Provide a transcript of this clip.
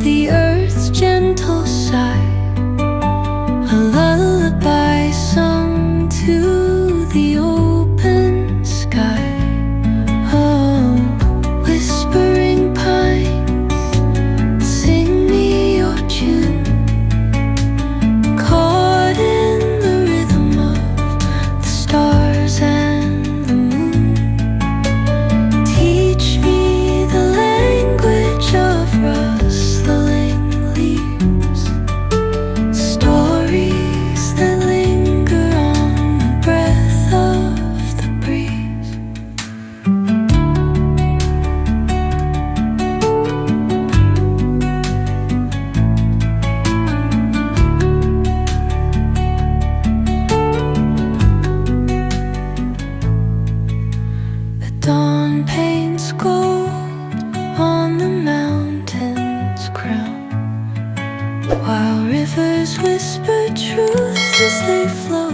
the earth's gentle sigh, a lullaby sung to the open sky. Oh, whispering pines, sing me your tune, caught in the rhythm of the stars and the moon. Teach me the language of rustling leaves, stories that linger on the breath of the breeze. The dawn paints gold on the mountain's crown, while rivers whisper truth as they flow